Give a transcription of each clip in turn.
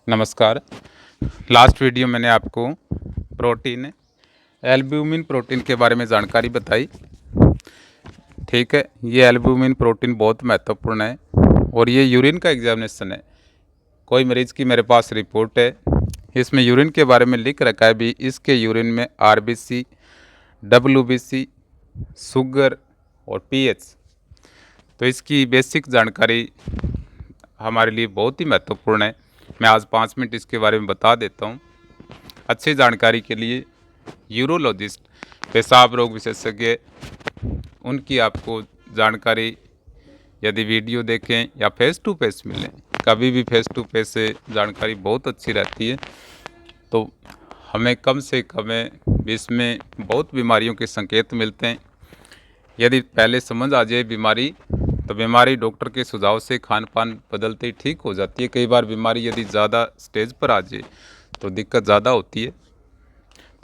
नमस्कार। Last video मैंने आपको प्रोटीन एल्ब्यूमिन प्रोटीन के बारे में जानकारी बताई। ठीक है, ये एल्ब्यूमिन प्रोटीन बहुत महत्वपूर्ण है और ये यूरिन का एग्जामिनेशन है। कोई मरीज़ की मेरे पास रिपोर्ट है, इसमें यूरिन के बारे में लिख रखा है भी इसके यूरिन में आरबीसी, डब्ल्यूबीसी, शुगर और पीएच। तो इसकी बेसिक जानकारी हमारे लिए बहुत ही महत्वपूर्ण है। मैं आज 5 मिनट इसके बारे में बता देता हूँ। अच्छी जानकारी के लिए यूरोलॉजिस्ट, पेशाब रोग विशेषज्ञ, उनकी आपको जानकारी यदि वीडियो देखें या फेस टू फेस मिलें, कभी भी फेस टू फेस से जानकारी बहुत अच्छी रहती है। तो हमें कम से कम इसमें बहुत बीमारियों के संकेत मिलते हैं। यदि पहले समझ आ जाए बीमारी, तो बीमारी डॉक्टर के सुझाव से खान पान बदलते ही ठीक हो जाती है। कई बार बीमारी यदि ज़्यादा स्टेज पर आ जाए तो दिक्कत ज़्यादा होती है।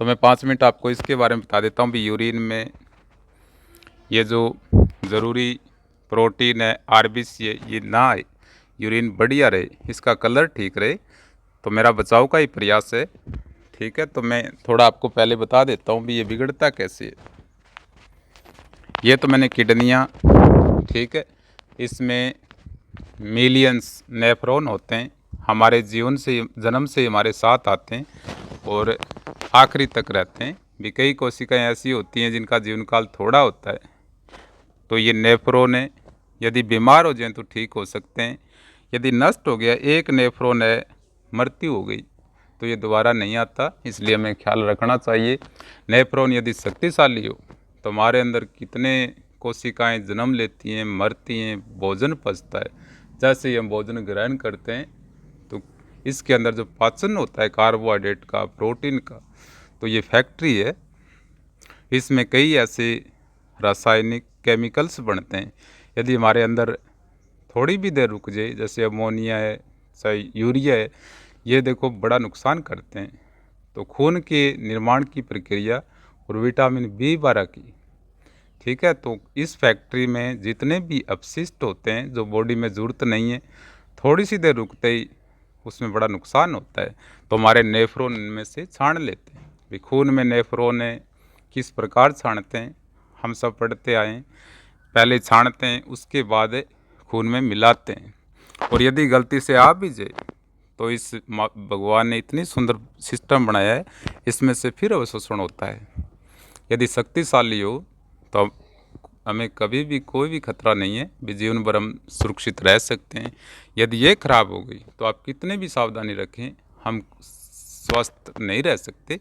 तो मैं 5 मिनट आपको इसके बारे में बता देता हूँ भी यूरिन में ये जो ज़रूरी प्रोटीन है, आरबीसी है, ये ना आए, यूरिन बढ़िया रहे, इसका कलर ठीक रहे, तो मेरा बचाव का ही प्रयास है। ठीक है, तो मैं थोड़ा आपको पहले बता देता हूँ भी ये बिगड़ता कैसे है। ये तो मैंने किडनियाँ, ठीक है, इसमें मिलियंस नेफ्रॉन होते हैं, हमारे जीवन से, जन्म से हमारे साथ आते हैं और आखिरी तक रहते हैं। भी कई कोशिकाएं ऐसी होती हैं जिनका जीवन काल थोड़ा होता है। तो ये नेफ्रॉन है, यदि बीमार हो जाएं तो ठीक हो सकते हैं। यदि नष्ट हो गया, एक नेफ्रॉन है, मृत्यु हो गई, तो ये दोबारा नहीं आता, इसलिए हमें ख्याल रखना चाहिए। नेफ्रॉन यदि शक्तिशाली हो तो हमारे अंदर कितने कोशिकाएं जन्म लेती हैं, मरती हैं, भोजन पचता है। जैसे ही हम भोजन ग्रहण करते हैं तो इसके अंदर जो पाचन होता है कार्बोहाइड्रेट का, प्रोटीन का, तो ये फैक्ट्री है। इसमें कई ऐसे रासायनिक केमिकल्स बनते हैं। यदि हमारे अंदर थोड़ी भी देर रुक जाए, जैसे अमोनिया है, चाहे यूरिया है, ये देखो बड़ा नुकसान करते हैं। तो खून के निर्माण की प्रक्रिया और विटामिन बी12 की, ठीक है, तो इस फैक्ट्री में जितने भी अपशिष्ट होते हैं जो बॉडी में ज़रूरत नहीं है, थोड़ी सी देर रुकते ही उसमें बड़ा नुकसान होता है। तो हमारे नेफ्रॉन में से छान लेते हैं। भी खून में नेफ्रॉन है, किस प्रकार छानते हैं, हम सब पढ़ते आए हैं। पहले छानते हैं, उसके बाद खून में मिलाते हैं। और यदि गलती से आ भी जाए तो इस भगवान ने इतनी सुंदर सिस्टम बनाया है, इसमें से फिर अवशोषण होता है। यदि शक्तिशाली हो तो हमें कभी भी कोई भी खतरा नहीं है, भी जीवन भर हम सुरक्षित रह सकते हैं। यदि ये खराब हो गई तो आप कितने भी सावधानी रखें, हम स्वस्थ नहीं रह सकते।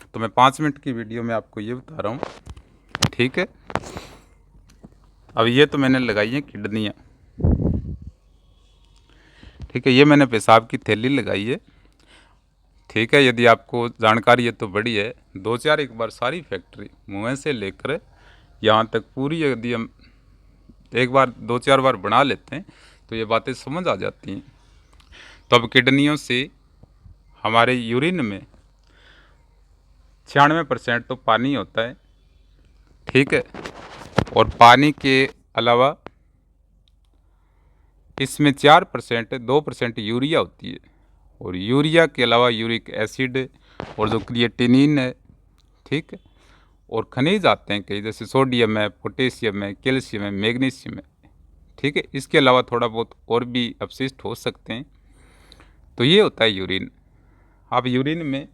तो मैं 5 मिनट की वीडियो में आपको ये बता रहा हूँ। ठीक है, अब ये तो मैंने लगाई है किडनियाँ। ठीक है, ये मैंने पेशाब की थैली लगाई है। ठीक है, यदि आपको जानकारी है तो बड़ी है। 2-4 एक बार सारी फैक्ट्री मुँह से लेकर यहाँ तक पूरी, यदि हम एक बार 2-4 बार बना लेते हैं तो ये बातें समझ आ जाती हैं। तो अब किडनियों से हमारे यूरिन में 96% तो पानी होता है। ठीक है, और पानी के अलावा इसमें 4%, 2% यूरिया होती है। और यूरिया के अलावा यूरिक एसिड और जो क्रिएटिनिन है, ठीक है, और खनिज आते हैं कई, जैसे सोडियम है, पोटेशियम है, कैल्शियम है, मैग्नीशियम है। ठीक है, इसके अलावा थोड़ा बहुत और भी अपशिष्ट हो सकते हैं। तो ये होता है यूरिन। अब यूरिन में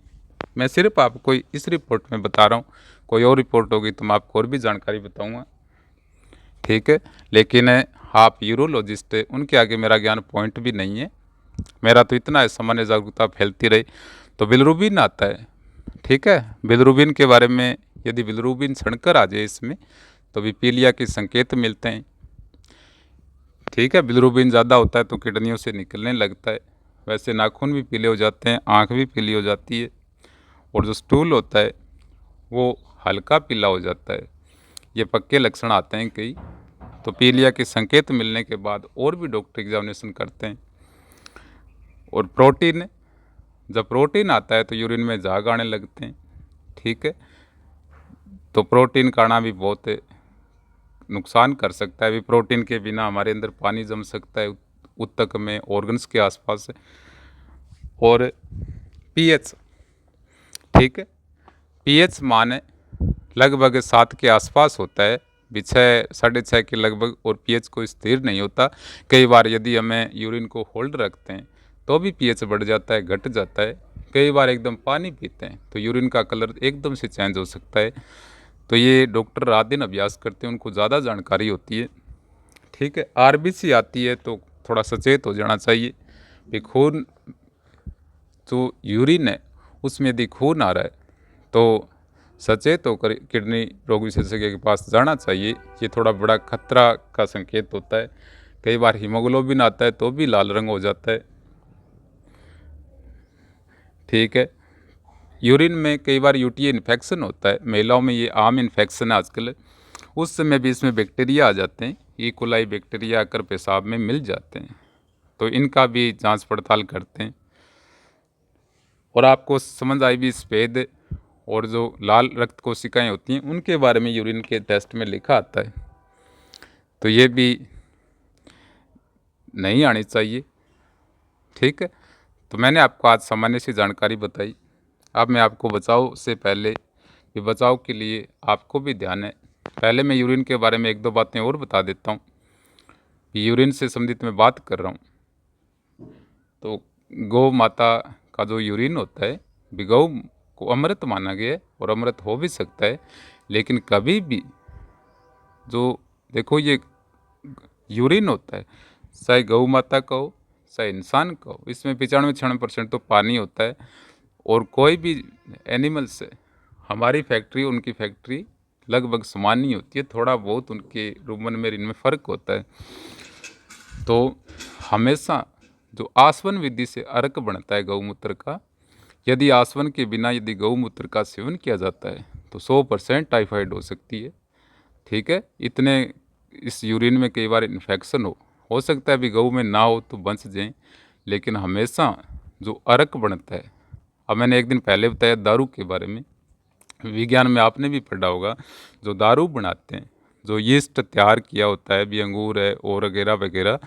मैं सिर्फ आपको इस रिपोर्ट में बता रहा हूँ, कोई और रिपोर्ट होगी तो मैं आपको और भी जानकारी बताऊँगा। ठीक है, लेकिन आप यूरोलॉजिस्ट है, उनके आगे मेरा ज्ञान पॉइंट भी नहीं है। मेरा तो इतना है, सामान्य जागरूकता फैलती रही। तो बिलरुबिन आता है। ठीक है, बिलरुबिन के बारे में, यदि बिलरुबिन छणकर आ जाए इसमें तो भी पीलिया के संकेत मिलते हैं। ठीक है, बिलरुबिन ज़्यादा होता है तो किडनियों से निकलने लगता है। वैसे नाखून भी पीले हो जाते हैं, आँख भी पीली हो जाती है, और जो स्टूल होता है वो हल्का पीला हो जाता है। ये पक्के लक्षण आते हैं कई। तो पीलिया के संकेत मिलने के बाद और भी डॉक्टर एग्जामिनेशन करते हैं। और प्रोटीन, जब प्रोटीन आता है तो यूरिन में झाग आने लगते हैं। ठीक है, तो प्रोटीन का आना भी बहुत नुकसान कर सकता है। भी प्रोटीन के बिना हमारे अंदर पानी जम सकता है ऊतक में, ऑर्गन्स के आसपास। और पीएच, ठीक है, पीएच मान लगभग 7 के आसपास होता है, भी 6 साढ़े 6 के लगभग, और पीएच कोई स्थिर नहीं होता। कई बार यदि हमें यूरिन को होल्ड रखते हैं तो भी पीएच बढ़ जाता है, घट जाता है। कई बार एकदम पानी पीते हैं तो यूरिन का कलर एकदम से चेंज हो सकता है। तो ये डॉक्टर रात दिन अभ्यास करते हैं, उनको ज़्यादा जानकारी होती है, ठीक है। आरबीसी आती है तो थोड़ा सचेत हो जाना चाहिए कि खून जो यूरिन है उसमें यदि खून आ रहा है तो सचेत होकर किडनी रोग विशेषज्ञ के पास जाना चाहिए। ये थोड़ा बड़ा खतरा का संकेत होता है। कई बार हीमोग्लोबिन आता है तो भी लाल रंग हो जाता है, ठीक है। यूरिन में कई बार यूटीआई इन्फेक्शन होता है, महिलाओं में ये आम इन्फेक्शन है आजकल। उस समय भी इसमें बैक्टीरिया आ जाते हैं, ई कोलाई बैक्टीरिया आकर पेशाब में मिल जाते हैं, तो इनका भी जांच पड़ताल करते हैं। और आपको समझ आई भी सफ़ेद और जो लाल रक्त कोशिकाएं होती हैं उनके बारे में यूरिन के टेस्ट में लिखा आता है, तो ये भी नहीं आनी चाहिए, ठीक है। तो मैंने आपको आज सामान्य सी जानकारी बताई। अब मैं आपको बचाव से पहले कि बचाव के लिए आपको भी ध्यान है, पहले मैं यूरिन के बारे में 1-2 बातें और बता देता हूँ। यूरिन से संबंधित मैं बात कर रहा हूँ तो गौ माता का जो यूरिन होता है, गौ को अमृत माना गया है और अमृत हो भी सकता है, लेकिन कभी भी जो देखो ये यूरिन होता है, चाहे गौ माता का हो चाहे इंसान का हो, इसमें 95-96% तो पानी होता है। और कोई भी एनिमल से हमारी फैक्ट्री उनकी फैक्ट्री लगभग समान ही होती है, थोड़ा बहुत उनके रूमन में इनमें फ़र्क होता है। तो हमेशा जो आसवन विधि से अर्क बनता है गौमूत्र का, यदि आसवन के बिना यदि गौमूत्र का सेवन किया जाता है तो 100% टाइफाइड हो सकती है, ठीक है। इतने इस यूरिन में कई बार इन्फेक्शन हो सकता है अभी गऊ में ना हो तो बच जाएं, लेकिन हमेशा जो अर्क बनता है, अब मैंने एक दिन पहले बताया दारू के बारे में, विज्ञान में आपने भी पढ़ा होगा, जो दारू बनाते हैं, जो यीस्ट तैयार किया होता है भी अंगूर है और वगैरह वगैरह,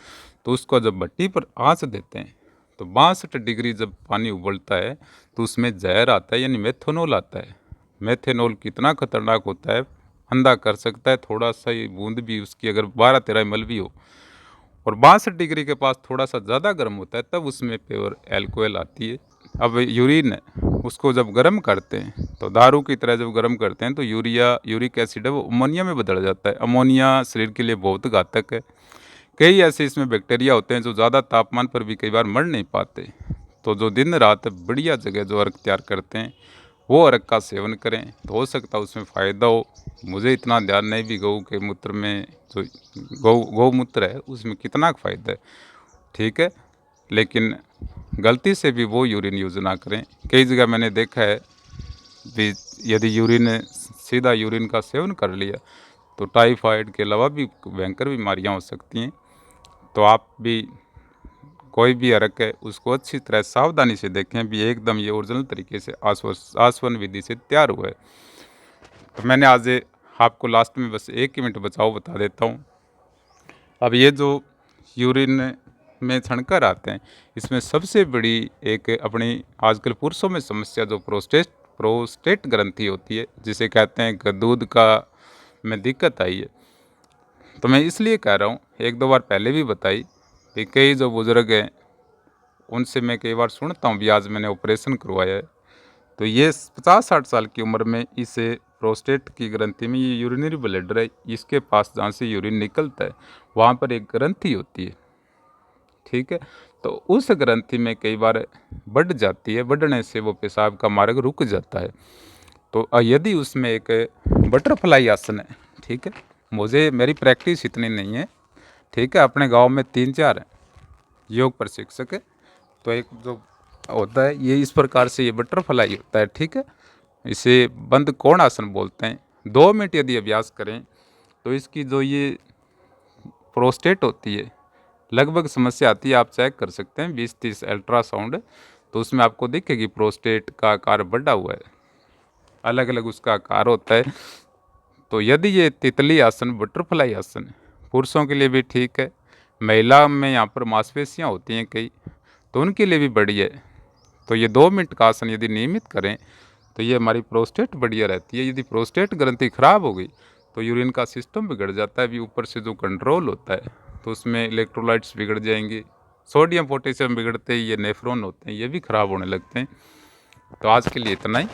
तो उसको जब भट्टी पर आँच देते हैं तो 62 डिग्री जब पानी उबलता है तो उसमें जहर आता है, यानी मेथनॉल आता है। मेथनॉल कितना खतरनाक होता है, अंधा कर सकता है, थोड़ा सा ही बूंद भी उसकी अगर 12-13 ml भी हो, और 62 डिग्री के पास थोड़ा सा ज़्यादा गर्म होता है तब उसमें प्योर एल्कोहल आती है। अब यूरिन है उसको जब गर्म करते हैं तो दारू की तरह जब गर्म करते हैं तो यूरिक एसिड है वो अमोनिया में बदल जाता है। अमोनिया शरीर के लिए बहुत घातक है। कई ऐसे इसमें बैक्टीरिया होते हैं जो ज़्यादा तापमान पर भी कई बार मर नहीं पाते। तो जो दिन रात बढ़िया जगह जो अर्क तैयार करते हैं वो अर्क का सेवन करें तो हो सकता है उसमें फ़ायदा हो। मुझे इतना ध्यान नहीं भी गऊ के मूत्र में जो गौमूत्र है उसमें कितना फ़ायदा है, ठीक है, लेकिन गलती से भी वो यूरिन यूज़ ना करें। कई जगह मैंने देखा है भी यदि यूरिन सीधा यूरिन का सेवन कर लिया तो टाइफाइड के अलावा भी भयंकर बीमारियां हो सकती हैं। तो आप भी कोई भी अर्क है उसको अच्छी तरह सावधानी से देखें भी एकदम ये ओरिजिनल तरीके से आसवन विधि से तैयार हुआ है। तो मैंने आज आपको लास्ट में बस 1 मिनट बचाओ बता देता हूँ। अब ये जो यूरिन में छणकर आते हैं इसमें सबसे बड़ी एक अपनी आजकल पुरुषों में समस्या जो प्रोस्टेट ग्रंथि होती है, जिसे कहते हैं कि दूध का में दिक्कत आई है। तो मैं इसलिए कह रहा हूँ, 1-2 बार पहले भी बताई कि कई जो बुज़ुर्ग हैं उनसे मैं कई बार सुनता हूँ भी आज मैंने ऑपरेशन करवाया है, तो ये 50-60 साल की उम्र में इसे प्रोस्टेट की ग्रंथि में ये यूरिनरी ब्लैडर है, इसके पास जहाँ से यूरिन निकलता है वहाँ पर एक ग्रंथि होती है, ठीक है। तो उस ग्रंथि में कई बार बढ़ जाती है, बढ़ने से वो पेशाब का मार्ग रुक जाता है। तो यदि उसमें एक बटरफ्लाई आसन है, ठीक है, मुझे मेरी प्रैक्टिस इतनी नहीं है, ठीक है, अपने गांव में 3-4 योग प्रशिक्षक है, तो एक जो होता है ये इस प्रकार से ये बटरफ्लाई होता है, ठीक है, इसे बंद कोण आसन बोलते हैं। 2 मिनट यदि अभ्यास करें तो इसकी जो ये प्रोस्टेट होती है लगभग समस्या आती है, आप चेक कर सकते हैं 20-30 अल्ट्रासाउंड, तो उसमें आपको दिखेगी प्रोस्टेट का आकार बढ़ा हुआ है, अलग अलग उसका आकार होता है। तो यदि ये तितली आसन बटरफ्लाई आसन पुरुषों के लिए भी ठीक है, महिला में यहाँ पर मांसपेशियाँ होती हैं कई, तो उनके लिए भी बढ़िया है। तो ये 2 मिनट का आसन यदि नियमित करें तो ये हमारी प्रोस्टेट बढ़िया रहती है। यदि प्रोस्टेट ग्रंथि खराब हो गई तो यूरिन का सिस्टम बिगड़ जाता है, अभी ऊपर से जो कंट्रोल होता है तो उसमें इलेक्ट्रोलाइट्स बिगड़ जाएंगे, सोडियम पोटेशियम बिगड़ते ही ये नेफ्रॉन होते हैं ये भी खराब होने लगते हैं। तो आज के लिए इतना ही।